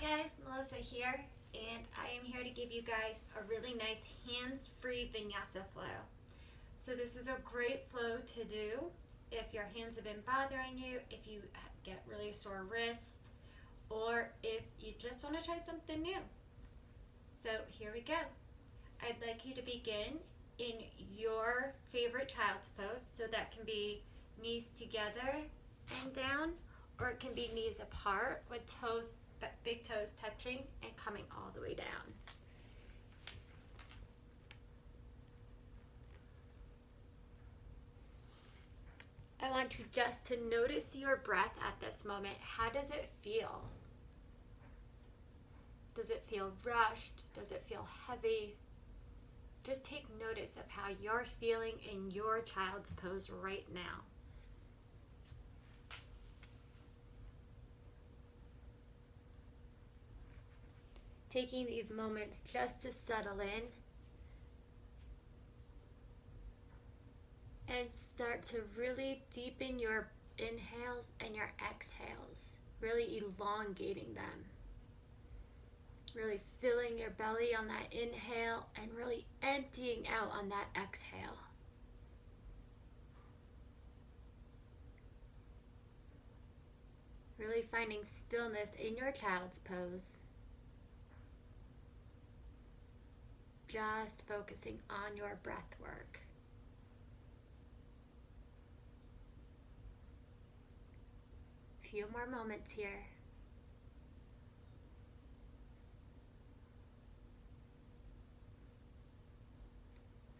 guys, Melissa here, and I am here to give you guys a really nice hands-free Vinyasa flow. So this is a great flow to do if your hands have been bothering you, if you get really sore wrists, or if you just want to try something new. So here we go. I'd like you to begin in your favorite child's pose, so that can be knees together and down, or it can be knees apart with toes, big toes touching and coming all the way down. I want you just to notice your breath at this moment. How does it feel? Does it feel rushed? Does it feel heavy? Just take notice of how you're feeling in your child's pose right now. Taking these moments just to settle in and start to really deepen your inhales and your exhales, really elongating them. Really filling your belly on that inhale and really emptying out on that exhale. Really finding stillness in your child's pose. Just focusing on your breath work. Few more moments here.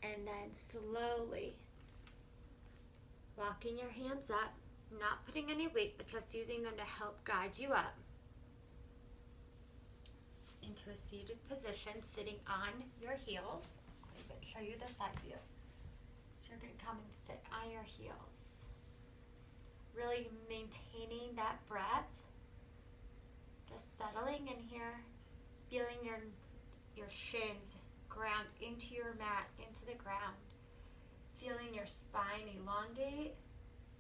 And then slowly walking your hands up, not putting any weight, but just using them to help guide you up into a seated position, sitting on your heels. I'm going to show you the side view. So you're going to come and sit on your heels. Really maintaining that breath. Just settling in here, feeling your shins ground into your mat, into the ground. Feeling your spine elongate,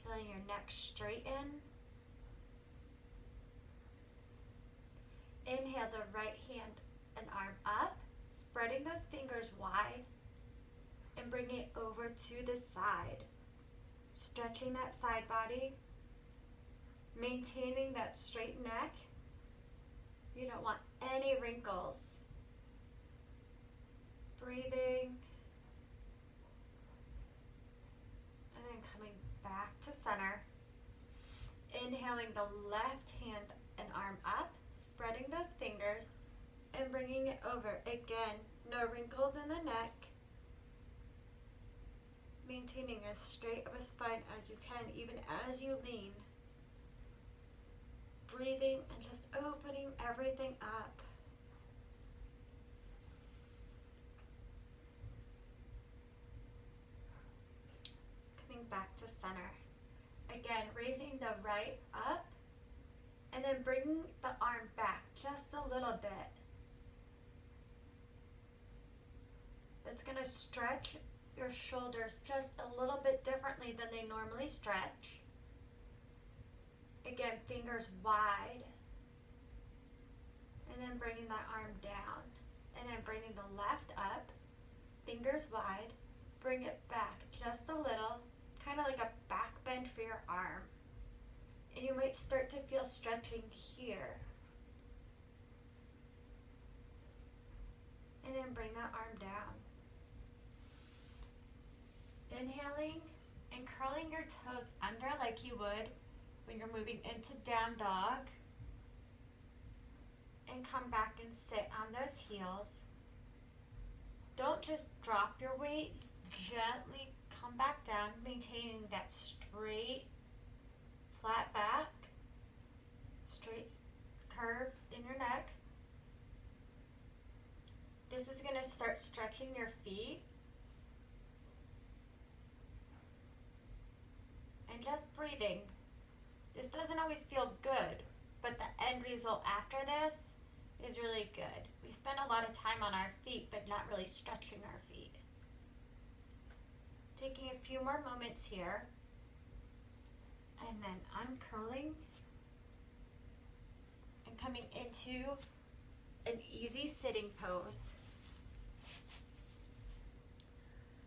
feeling your neck straighten. Inhale the right hand and arm up, spreading those fingers wide and bring it over to the side. Stretching that side body, maintaining that straight neck. You don't want any wrinkles. Breathing. And then coming back to center. Inhaling the left hand and arm up, spreading those fingers and bringing it over. Again, no wrinkles in the neck. Maintaining as straight of a spine as you can, even as you lean. Breathing and just opening everything up. Coming back to center. Again, raising the right up and then bringing the arm back just a little bit. That's going to stretch your shoulders just a little bit differently than they normally stretch. Again, fingers wide. And then bringing that arm down. And then bringing the left up, fingers wide. Bring it back just a little, kind of like a back bend for your arm. And you might start to feel stretching here. And then bring that arm down. Inhaling and curling your toes under like you would when you're moving into down dog. And come back and sit on those heels. Don't just drop your weight. Gently come back down, maintaining that straight, flat back, straight curve in your neck. This is going to start stretching your feet. And just breathing. This doesn't always feel good, but the end result after this is really good. We spend a lot of time on our feet, but not really stretching our feet. Taking a few more moments here, and then uncurling and coming into an easy sitting pose.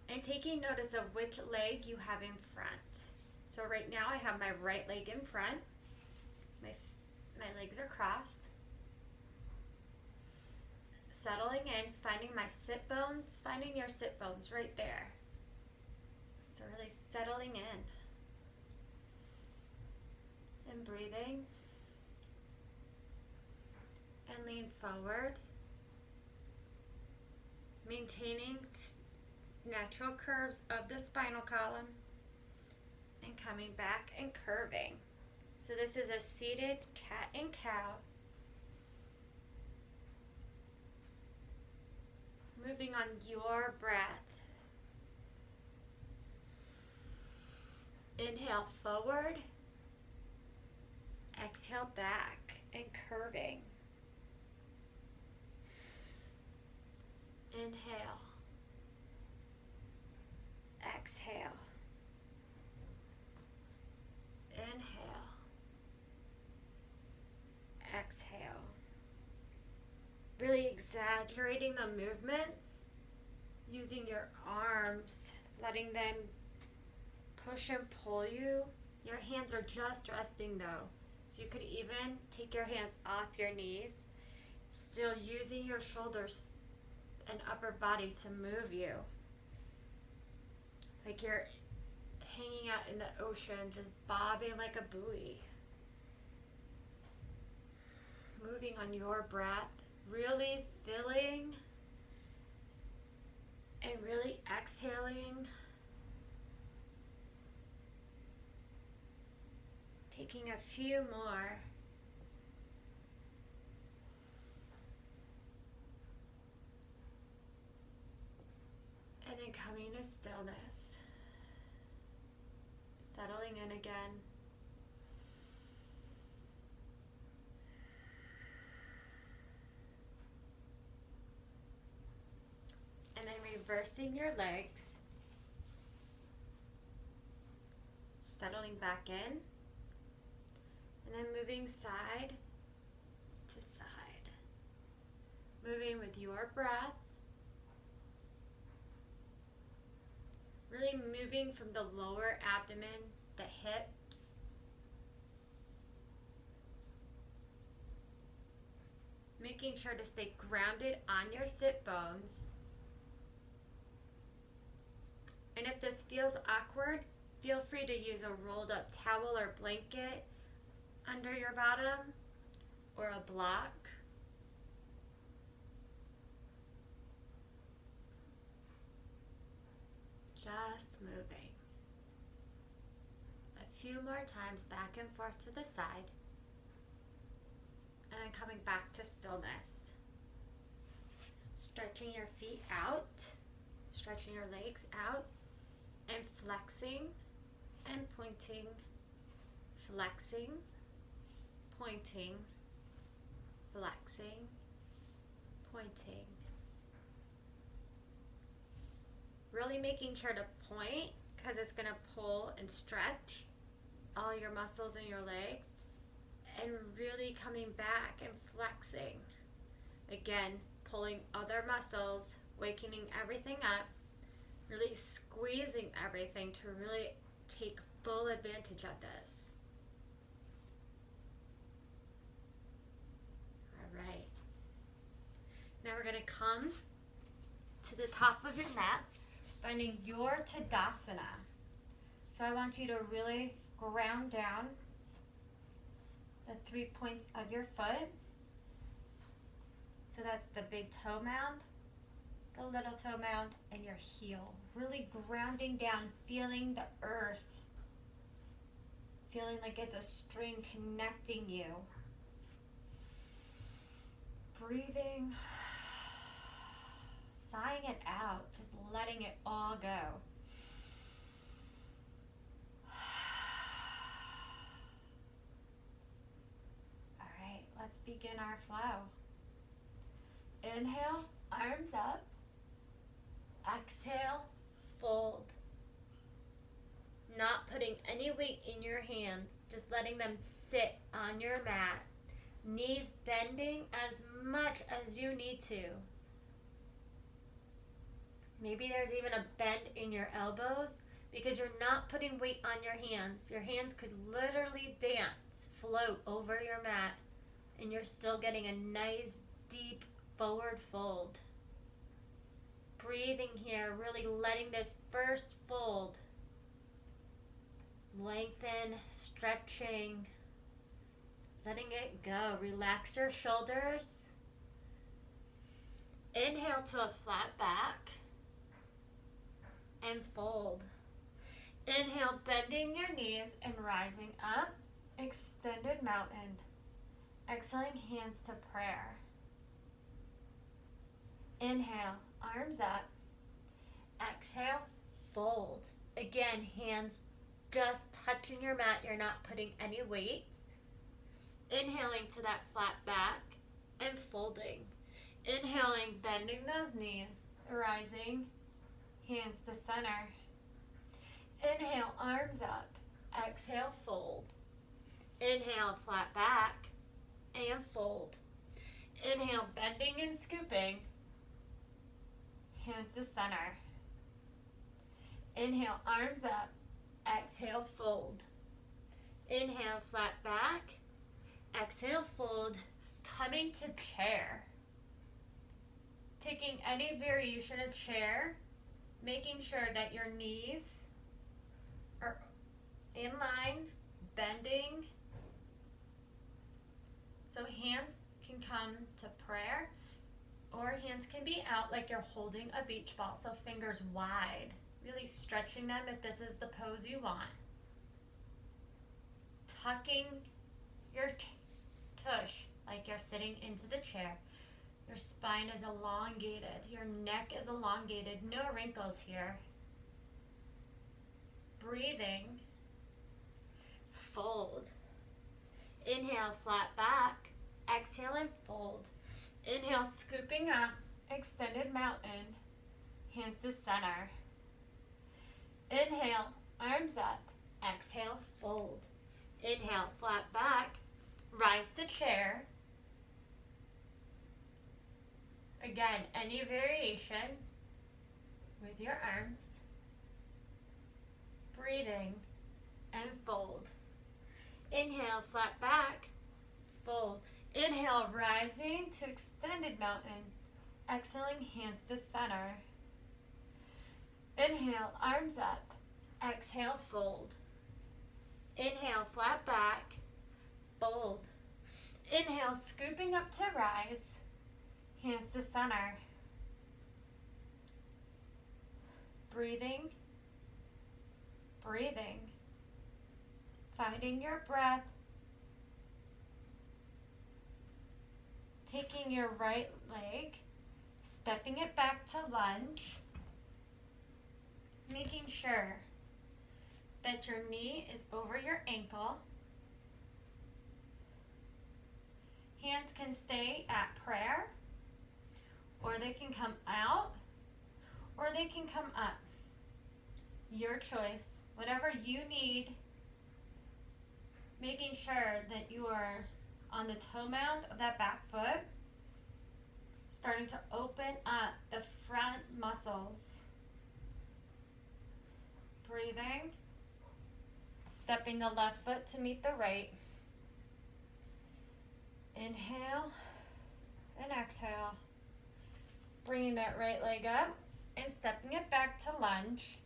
And taking notice of which leg you have in front. So right now I have my right leg in front. My legs are crossed. Settling in, finding my sit bones, finding your sit bones right there. So really settling in. And breathing. And lean forward. Maintaining natural curves of the spinal column. And coming back and curving. So this is a seated cat and cow. Moving on your breath. Inhale forward. Exhale back and curving. Inhale. Exhale. Inhale. Exhale. Really exaggerating the movements, using your arms, letting them push and pull you. Your hands are just resting though, so you could even take your hands off your knees, still using your shoulders and upper body to move you. Like you're hanging out in the ocean, just bobbing like a buoy. Moving on your breath, really filling and really exhaling. Taking a few more. And then coming to stillness. Settling in again. And then reversing your legs. Settling back in. And then moving side to side. Moving with your breath. Really moving from the lower abdomen, the hips. Making sure to stay grounded on your sit bones. And if this feels awkward, feel free to use a rolled up towel or blanket under your bottom or a block. Just moving. A few more times back and forth to the side. And then coming back to stillness. Stretching your feet out. Stretching your legs out. And flexing and pointing. Flexing. Pointing. Flexing. Pointing. Really making sure to point because it's going to pull and stretch all your muscles in your legs, and really coming back and flexing. Again, pulling other muscles, wakening everything up, really squeezing everything to really take full advantage of this. All right. Now we're going to come to the top of your mat, finding your Tadasana. So I want you to really ground down the 3 points of your foot. So that's the big toe mound, the little toe mound, and your heel. Really grounding down, feeling the earth. Feeling like it's a string connecting you. Breathing. Sighing it out, just letting it all go. All right, let's begin our flow. Inhale, arms up. Exhale, fold. Not putting any weight in your hands, just letting them sit on your mat Knees bending as much as you need to. Maybe there's even a bend in your elbows because you're not putting weight on your hands. Your hands could literally dance, float over your mat, and you're still getting a nice deep forward fold. Breathing here, really letting this first fold lengthen, stretching, letting it go. Relax your shoulders. Inhale to a flat back and fold. Inhale, bending your knees and rising up, extended mountain. Exhaling, hands to prayer. Inhale, arms up. Exhale, fold. Again, hands just touching your mat. You're not putting any weight. Inhaling to that flat back and folding. Inhaling, bending those knees, rising, hands to center. Inhale, arms up. Exhale, fold. Inhale, flat back and fold. Inhale, bending and scooping. Hands to center. Inhale, arms up. Exhale, fold. Inhale, flat back. Exhale, fold. Coming to chair. Taking any variation of chair, making sure that your knees are in line, bending. So hands can come to prayer, or hands can be out like you're holding a beach ball, so fingers wide, really stretching them if this is the pose you want. Tucking your tush like you're sitting into the chair. Your spine is elongated, your neck is elongated, no wrinkles here. Breathing, fold. Inhale, flat back. Exhale and fold. Inhale, scooping up, extended mountain, hands to center. Inhale, arms up. Exhale, fold. Inhale, flat back, rise to chair. Again, any variation with your arms. Breathing and fold. Inhale, flat back, fold. Inhale, rising to extended mountain. Exhaling, hands to center. Inhale, arms up. Exhale, fold. Inhale, flat back, fold. Inhale, scooping up to rise. Hands to center. Breathing, breathing. Finding your breath. Taking your right leg, stepping it back to lunge. Making sure that your knee is over your ankle. Hands can stay at prayer, or they can come out, or they can come up. Your choice, whatever you need. Making sure that you are on the toe mound of that back foot, starting to open up the front muscles. Breathing, stepping the left foot to meet the right. Inhale and exhale. Bringing that right leg up and stepping it back to lunge.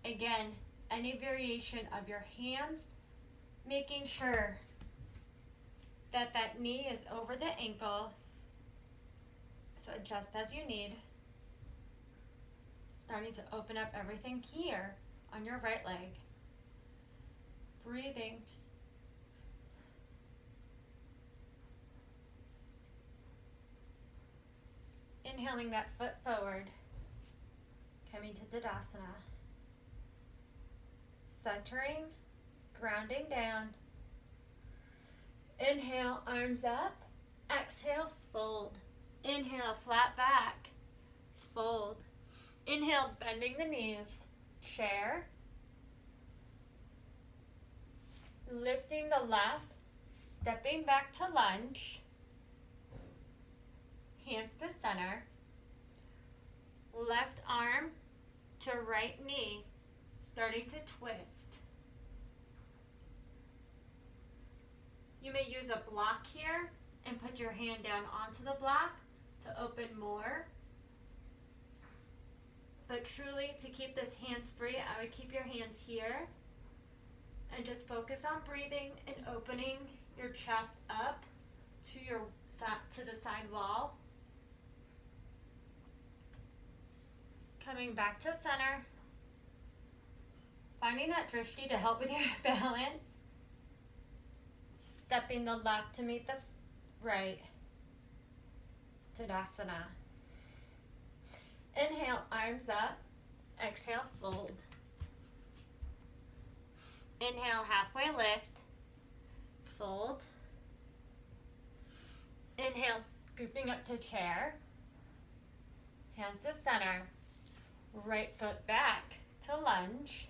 Again, any variation of your hands, making sure that that knee is over the ankle. So adjust as you need. Starting to open up everything here on your right leg. Breathing. Inhaling that foot forward. Coming to Tadasana. Centering, grounding down. Inhale, arms up. Exhale, fold. Inhale, flat back. Fold. Inhale, bending the knees. Chair. Lifting the left Stepping back to lunge, hands to center, left arm to right knee, starting to twist. You may use a block here and put your hand down onto the block to open more. But truly, to keep this hands free, I would keep your hands here and just focus on breathing and opening your chest up to the side wall. Coming back to center, finding that drishti to help with your balance. Stepping the left to meet the right. Tadasana. Inhale, arms up. Exhale, fold. Inhale, halfway lift. Fold. Inhale, scooping up to chair. Hands to center. Right foot back to lunge.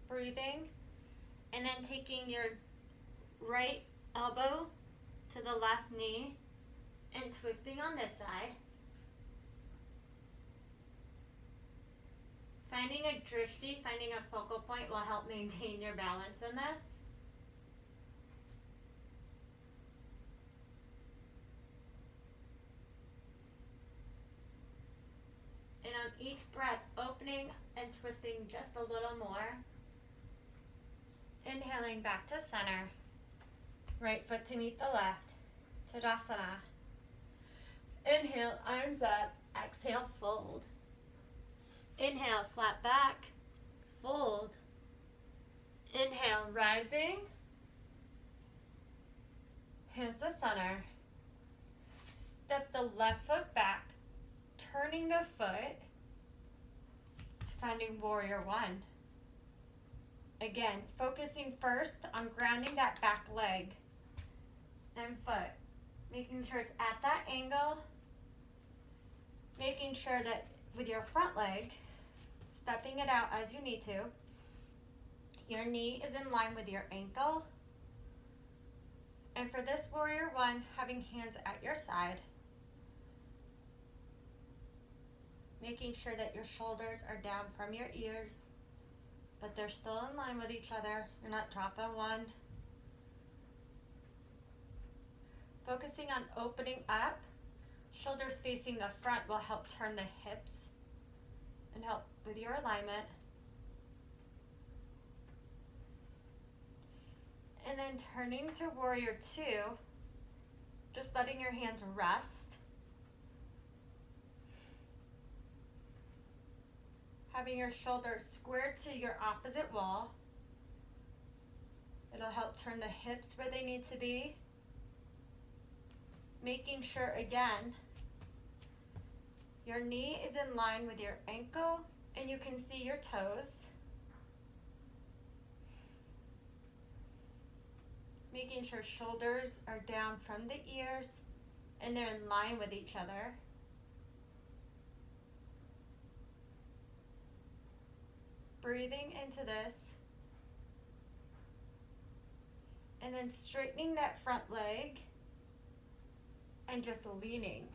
Breathing. And then taking your right elbow to the left knee and twisting on this side. Finding a drishti, finding a focal point will help maintain your balance in this. And on each breath, opening and twisting just a little more. Inhaling back to center. Right foot to meet the left. Tadasana. Inhale, arms up. Exhale, fold. Inhale, flat back. Fold. Inhale, rising. Hands to center. Step the left foot back. Turning the foot. Finding warrior one. Again, focusing first on grounding that back leg and foot. Making sure it's at that angle. Making sure that with your front leg, stepping it out as you need to. Your knee is in line with your ankle. And for this warrior one, having hands at your side. Making sure that your shoulders are down from your ears, but they're still in line with each other. You're not dropping one. Focusing on opening up. Shoulders facing the front will help turn the hips and help with your alignment. And then turning to warrior two, just letting your hands rest. Having your shoulders squared to your opposite wall. It'll help turn the hips where they need to be. Making sure, again, your knee is in line with your ankle and you can see your toes. Making sure shoulders are down from the ears and they're in line with each other. Breathing into this. And then straightening that front leg and just leaning.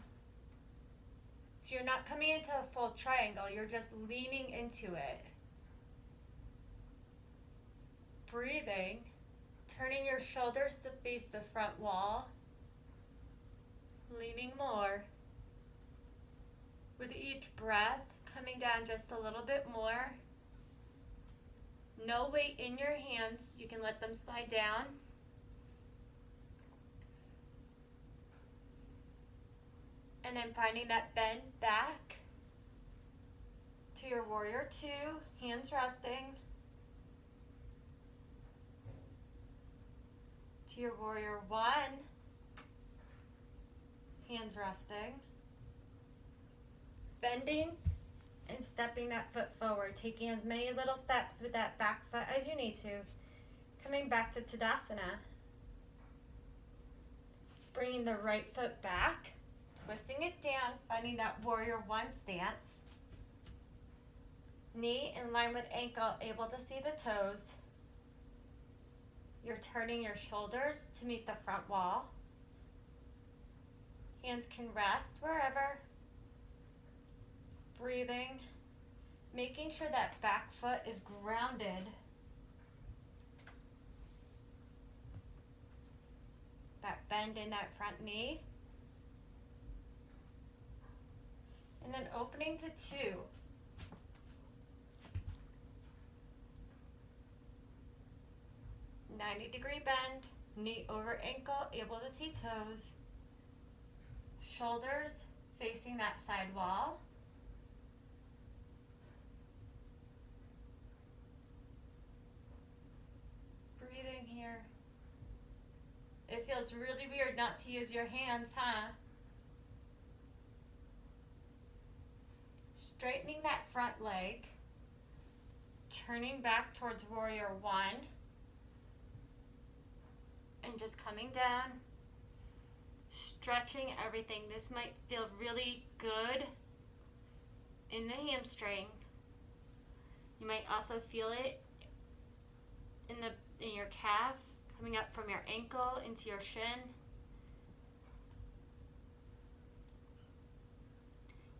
So you're not coming into a full triangle, you're just leaning into it. Breathing, turning your shoulders to face the front wall. Leaning more. With each breath, coming down just a little bit more. No weight in your hands, you can let them slide down. And then finding that bend back to your warrior two, hands resting. To your warrior one, hands resting. Bending and stepping that foot forward, taking as many little steps with that back foot as you need to. Coming back to Tadasana. Bringing the right foot back. Twisting it down, finding that warrior one stance. Knee in line with ankle, able to see the toes. You're turning your shoulders to meet the front wall. Hands can rest wherever. Breathing, making sure that back foot is grounded. That bend in that front knee. And then opening to 2. '90-degree bend, knee over ankle, able to see toes. Shoulders facing that side wall. Breathing here. It feels really weird not to use your hands, huh? Straightening that front leg. Turning back towards warrior 1. And just coming down. Stretching everything. This might feel really good in the hamstring. You might also feel it in your calf, coming up from your ankle into your shin.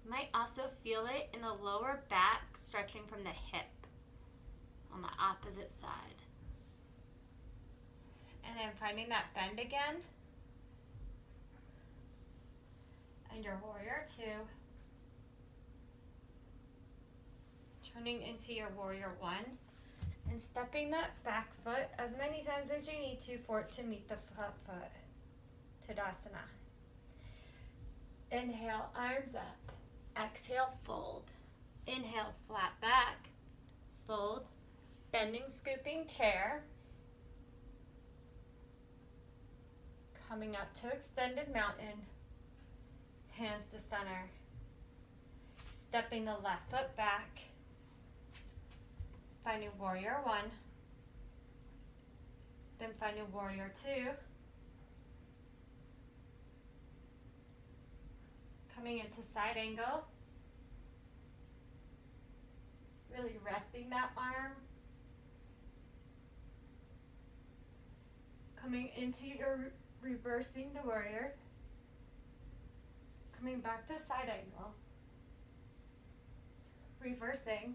You might also feel it in the lower back, stretching from the hip on the opposite side. And then finding that bend again. And your warrior 2. Turning into your warrior 1. And stepping that back foot as many times as you need to for it to meet the front foot. Tadasana. Inhale, arms up. Exhale, fold. Inhale, flat back. Fold. Bending, scooping chair. Coming up to extended mountain. Hands to center. Stepping the left foot back. Finding warrior 1. Then finding warrior 2. Coming into side angle. Really resting that arm. Coming into your reversing the warrior. Coming back to side angle. Reversing.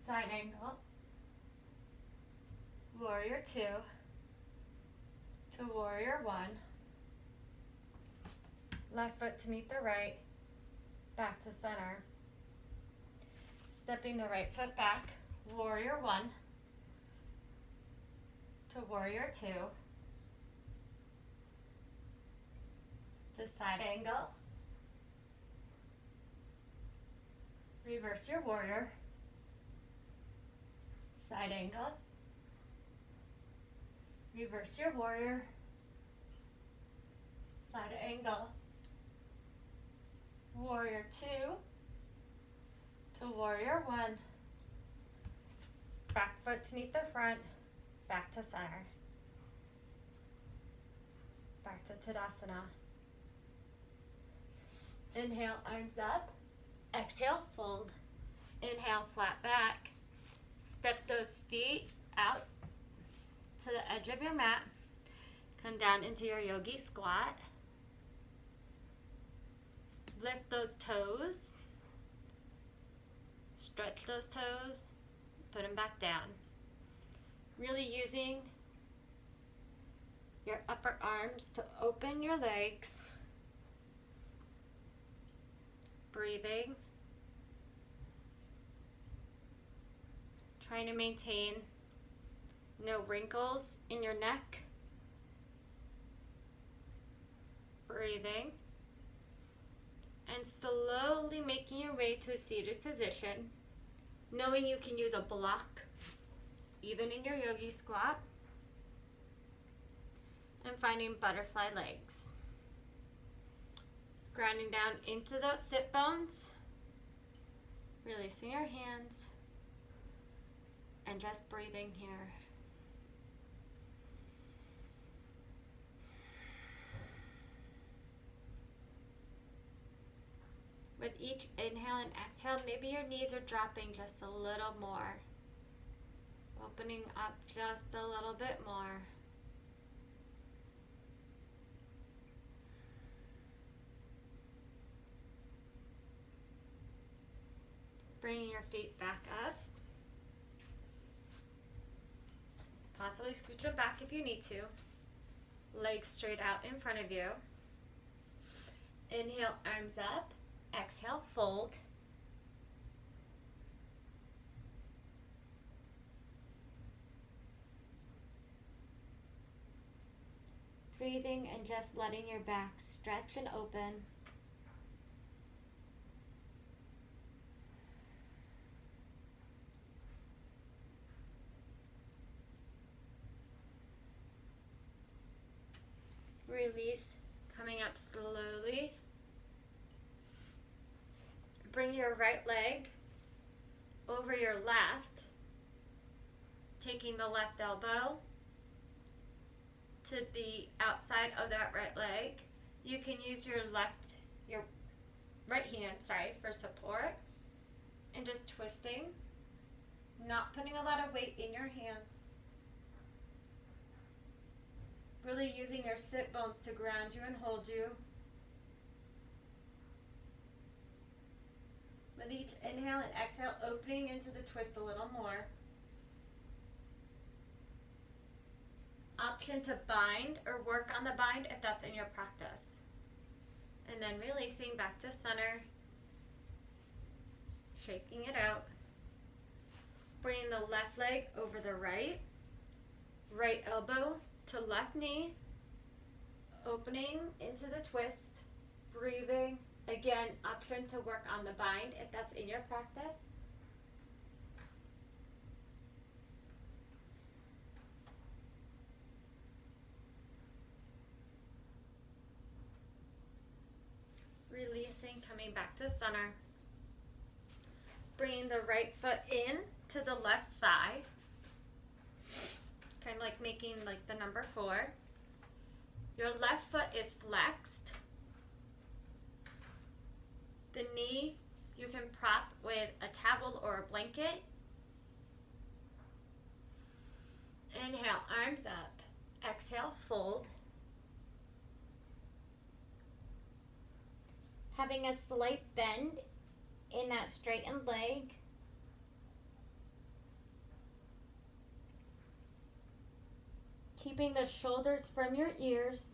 Side angle. Warrior 2. To warrior 1. Left foot to meet the right. Back to center. Stepping the right foot back. Warrior 1. To warrior 2. To side angle. Reverse your warrior. Side angle. Reverse your warrior. Side angle. Warrior 2. To warrior 1. Back foot to meet the front. Back to center. Back to Tadasana. Inhale, arms up. Exhale, fold. Inhale, flat back. Step those feet out to the edge of your mat. Come down into your yogi squat. Lift those toes. Stretch those toes. Put them back down. Really using your upper arms to open your legs. Breathing. Trying to maintain no wrinkles in your neck. Breathing. And slowly making your way to a seated position, knowing you can use a block even in your yogi squat, and finding butterfly legs. Grounding down into those sit bones, releasing your hands, and just breathing here. With each inhale and exhale, maybe your knees are dropping just a little more. Opening up just a little bit more. Bringing your feet back up. Possibly scooch them back if you need to. Legs straight out in front of you. Inhale, arms up. Exhale, fold. Breathing and just letting your back stretch and open. Release, coming up slowly. Bring your right leg over your left, taking the left elbow to the outside of that right leg. You can use your right hand, for support, and just twisting, not putting a lot of weight in your hands. Really using your sit bones to ground you and hold you. With each inhale and exhale, opening into the twist a little more. Option to bind or work on the bind if that's in your practice. And then releasing back to center. Shaking it out. Bringing the left leg over the right. Right elbow to left knee. Opening into the twist. Breathing. Again, option to work on the bind if that's in your practice. Releasing, coming back to center. Bringing the right foot in to the left thigh. Kind of like making like the number 4. Your left foot is flexed. The knee you can prop with a towel or a blanket. Inhale, arms up. Exhale, fold. Having a slight bend in that straightened leg. Keeping the shoulders from your ears.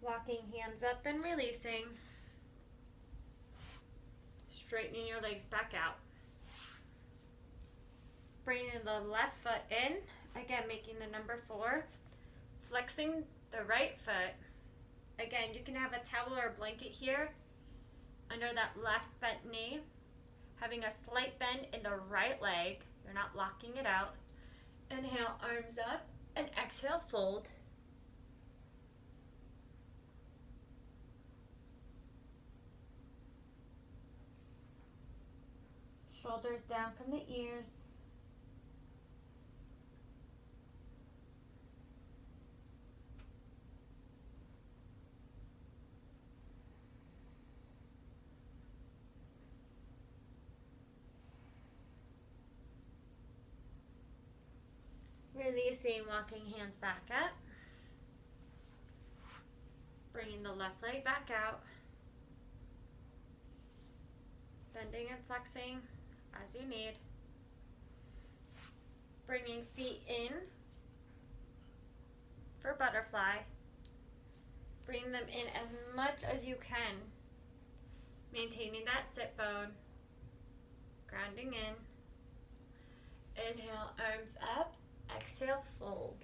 Walking hands up and releasing. Straightening your legs back out. Bringing the left foot in. Again, making the number 4. Flexing the right foot. Again, you can have a towel or a blanket here under that left bent knee. Having a slight bend in the right leg. You're not locking it out. Inhale, arms up, and exhale, fold. Shoulders down from the ears. Releasing, walking hands back up. Bringing the left leg back out. Bending and flexing as you need. Bringing feet in for butterfly. Bring them in as much as you can. Maintaining that sit bone. Grounding in. Inhale, arms up. Exhale, fold.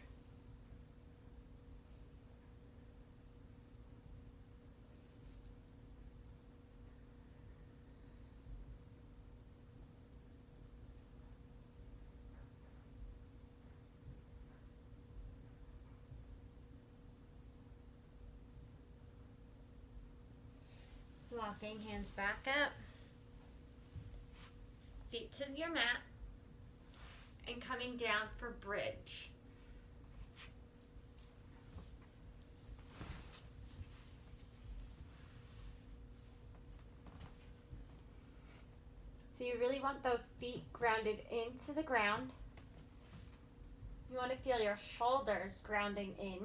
Walking hands back up. Feet to your mat. And coming down for bridge. So you really want those feet grounded into the ground. You want to feel your shoulders grounding in.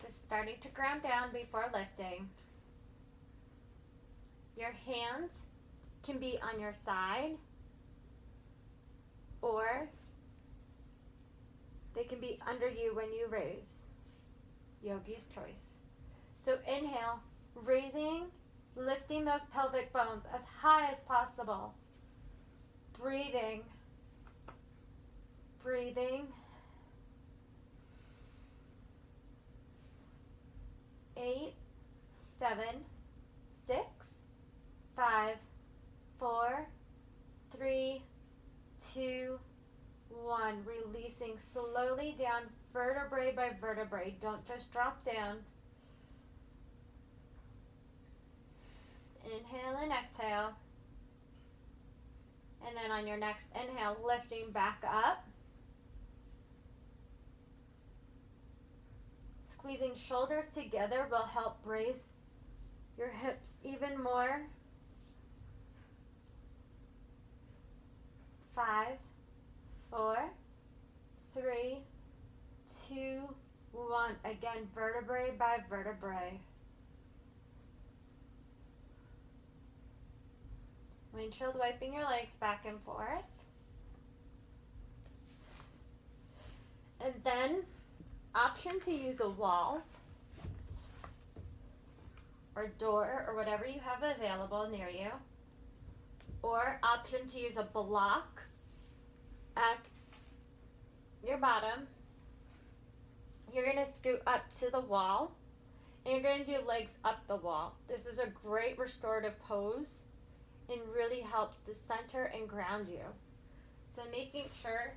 Just starting to ground down before lifting. Your hands can be on your side, or they can be under you when you raise. Yogi's choice. So inhale, raising, lifting those pelvic bones as high as possible. Breathing. Breathing. 8, 7, 6, 5, 4, 3, 2, 1. Releasing slowly down, vertebrae by vertebrae. Don't just drop down. Inhale and exhale. And then on your next inhale, lifting back up. Squeezing shoulders together will help raise your hips even more. 5, 4, 3, 2, 1. Again, vertebrae by vertebrae. Windshield wiping your legs back and forth. And then, option to use a wall or door or whatever you have available near you. Or option to use a block at your bottom. You're going to scoot up to the wall and you're going to do legs up the wall. This is a great restorative pose and really helps to center and ground you. So making sure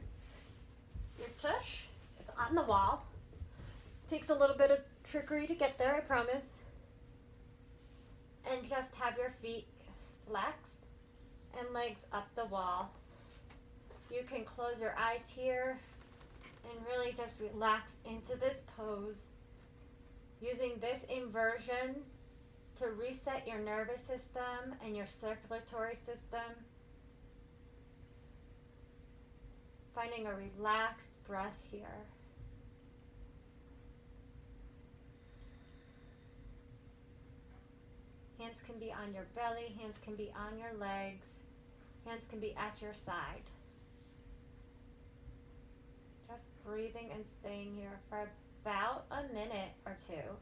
your tush is on the wall. Takes a little bit of trickery to get there, I promise. And just have your feet flexed and legs up the wall. You can close your eyes here and really just relax into this pose. Using this inversion to reset your nervous system and your circulatory system. Finding a relaxed breath here. Hands can be on your belly, hands can be on your legs, hands can be at your side. Just breathing and staying here for about a minute or two.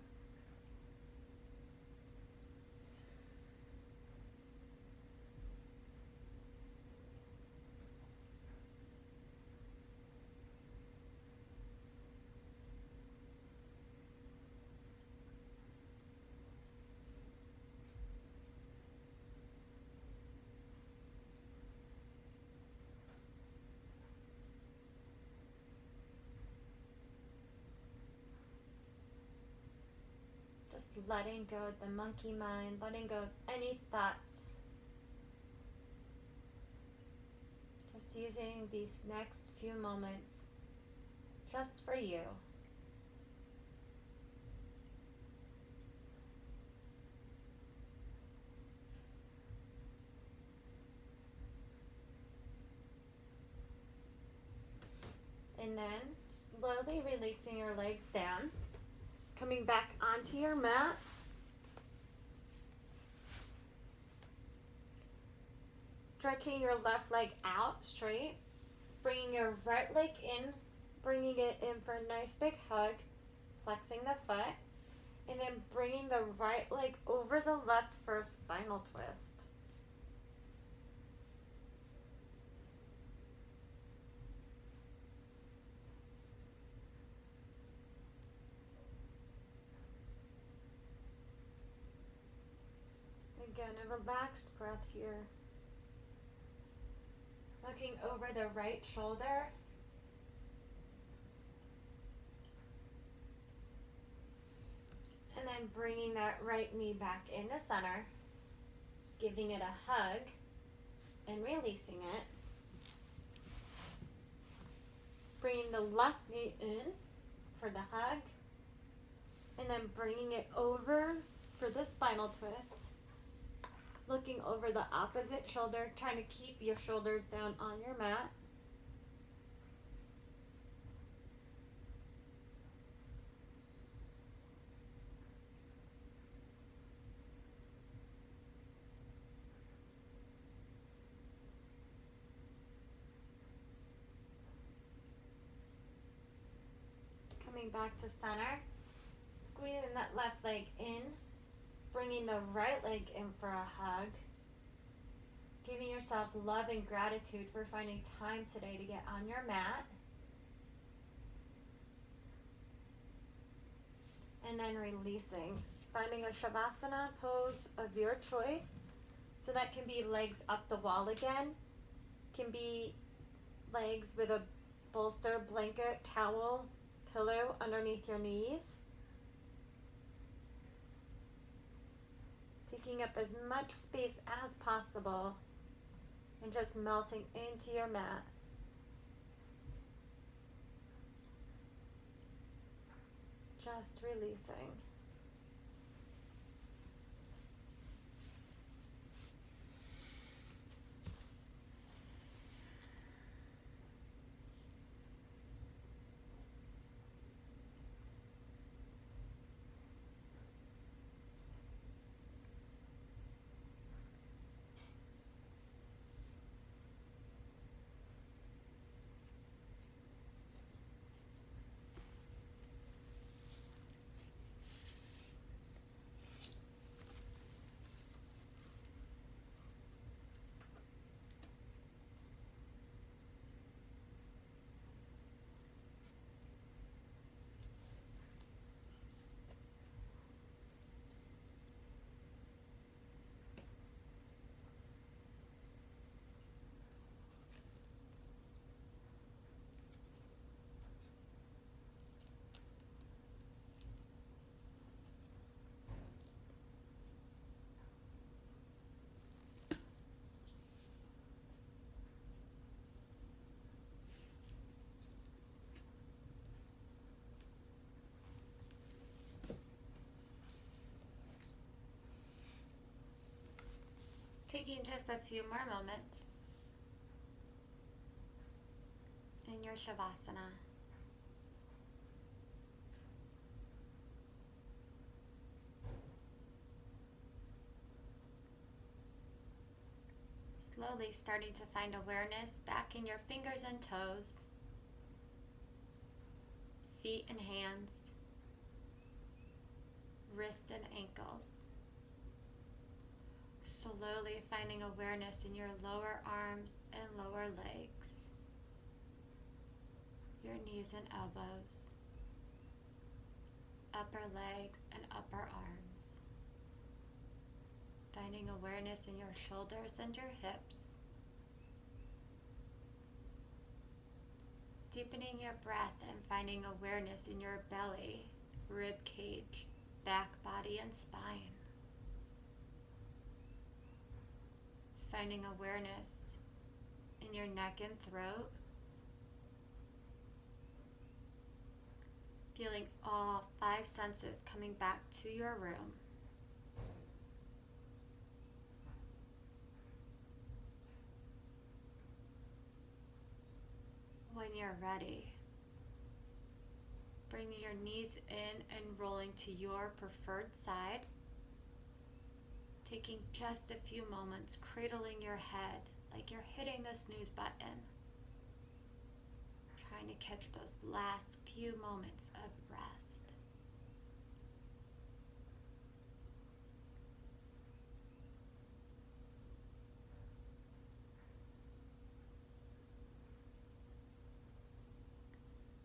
Just letting go of the monkey mind, letting go of any thoughts. Just using these next few moments just for you. And then slowly releasing your legs down. Coming back onto your mat. Stretching your left leg out straight. Bringing your right leg in. Bringing it in for a nice big hug. Flexing the foot. And then bringing the right leg over the left for a spinal twist. Again, a relaxed breath here. Looking over the right shoulder. And then bringing that right knee back into center. Giving it a hug and releasing it. Bringing the left knee in for the hug. And then bringing it over for the spinal twist. looking over the opposite shoulder, trying to keep your shoulders down on your mat. Coming back to center, squeezing that left leg in, bringing the right leg in for a hug, giving yourself love and gratitude for finding time today to get on your mat, and then releasing, finding a Shavasana pose of your choice. So that can be legs up the wall again, can be legs with a bolster, blanket, towel, pillow underneath your knees. Taking up as much space as possible and just melting into your mat. Just releasing. Taking just a few more moments in your Shavasana. Slowly starting to find awareness back in your fingers and toes, feet and hands, wrists and ankles. Slowly finding awareness in your lower arms and lower legs, your knees and elbows, upper legs and upper arms. Finding awareness in your shoulders and your hips. Deepening your breath and finding awareness in your belly, rib cage, back body and spine. Finding awareness in your neck and throat. Feeling all 5 senses coming back to your room. When you're ready, bringing your knees in and rolling to your preferred side. Taking just a few moments, cradling your head like you're hitting the snooze button. Trying to catch those last few moments of rest.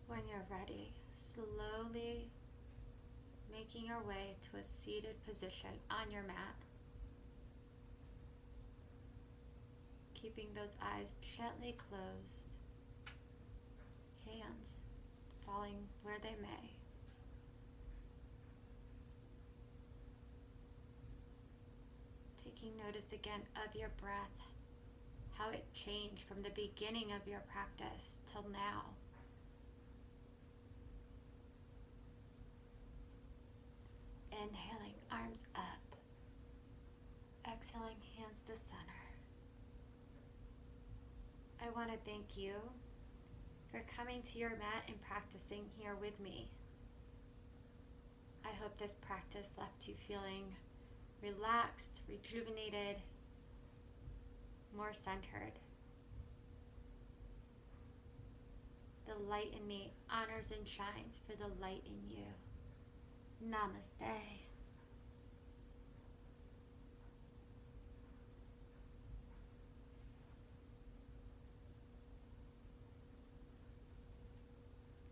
When you're ready, slowly making your way to a seated position on your mat. Keeping those eyes gently closed, hands falling where they may. Taking notice again of your breath, how it changed from the beginning of your practice till now. Inhaling, arms up. Exhaling. feeling hands to center. I want to thank you for coming to your mat and practicing here with me. I hope this practice left you feeling relaxed, rejuvenated, more centered. The light in me honors and shines for the light in you. Namaste.